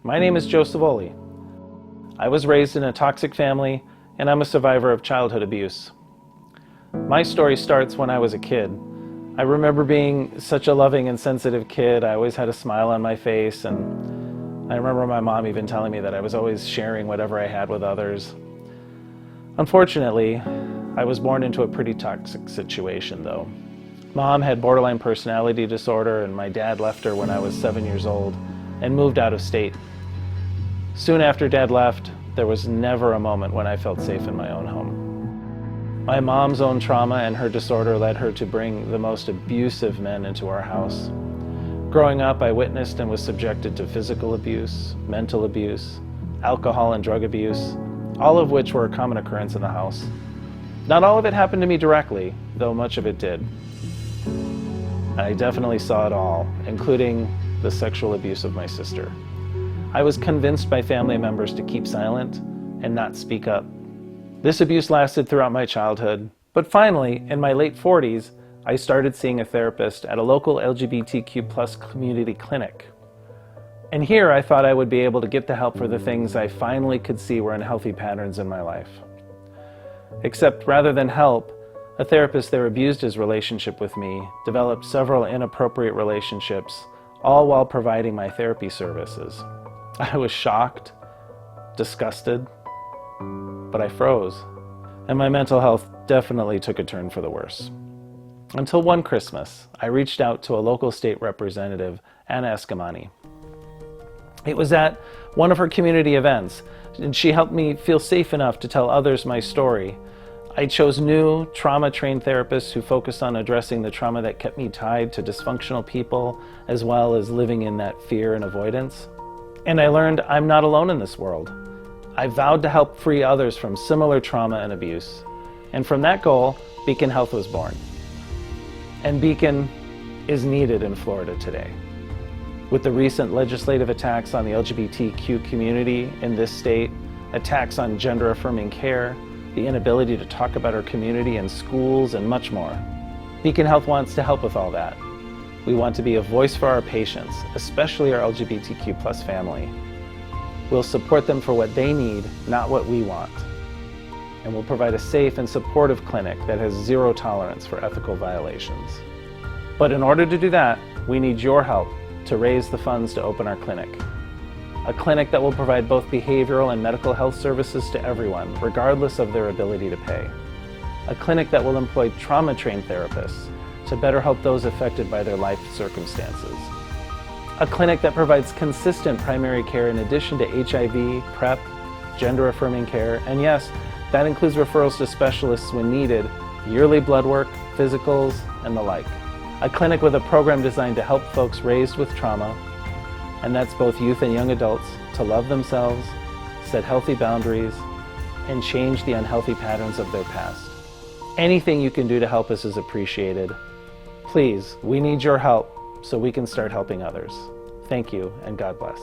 My name is Joe Sivoli. I was raised in a toxic family, and I'm a survivor of childhood abuse. My story starts when I was a kid. I remember being such a loving and sensitive kid. I always had a smile on my face, and I remember my mom even telling me that I was always sharing whatever I had with others. Unfortunately, I was born into a pretty toxic situation, though. Mom had borderline personality disorder, and my dad left her when I was 7 years old and moved out of state. Soon after Dad left, there was never a moment when I felt safe in my own home. My mom's own trauma and her disorder led her to bring the most abusive men into our house. Growing up, I witnessed and was subjected to physical abuse, mental abuse, alcohol and drug abuse, all of which were a common occurrence in the house. Not all of it happened to me directly, though much of it did. I definitely saw it all, including the sexual abuse of my sister. I was convinced by family members to keep silent and not speak up. This abuse lasted throughout my childhood, but finally, in my late 40s, I started seeing a therapist at a local LGBTQ+ community clinic. And here I thought I would be able to get the help for the things I finally could see were unhealthy patterns in my life. Except rather than help, a therapist there abused his relationship with me, developed several inappropriate relationships, all while providing my therapy services. I was shocked, disgusted, but I froze, and my mental health definitely took a turn for the worse. Until one Christmas, I reached out to a local state representative, Anna Escamani. It was at one of her community events, and she helped me feel safe enough to tell others my story. I chose new, trauma-trained therapists who focused on addressing the trauma that kept me tied to dysfunctional people, as well as living in that fear and avoidance. And I learned I'm not alone in this world. I vowed to help free others from similar trauma and abuse. And from that goal, Beacon Health was born. And Beacon is needed in Florida today. With the recent legislative attacks on the LGBTQ community in this state, attacks on gender-affirming care, the inability to talk about our community in schools, and much more. Beacon Health wants to help with all that. We want to be a voice for our patients, especially our LGBTQ+ family. We'll support them for what they need, not what we want. And we'll provide a safe and supportive clinic that has zero tolerance for ethical violations. But in order to do that, we need your help to raise the funds to open our clinic. A clinic that will provide both behavioral and medical health services to everyone, regardless of their ability to pay. A clinic that will employ trauma-trained therapists to better help those affected by their life circumstances. A clinic that provides consistent primary care in addition to HIV, PrEP, gender-affirming care, and yes, that includes referrals to specialists when needed, yearly blood work, physicals, and the like. A clinic with a program designed to help folks raised with trauma, and that's both youth and young adults, to love themselves, set healthy boundaries, and change the unhealthy patterns of their past. Anything you can do to help us is appreciated. Please, we need your help so we can start helping others. Thank you, and God bless.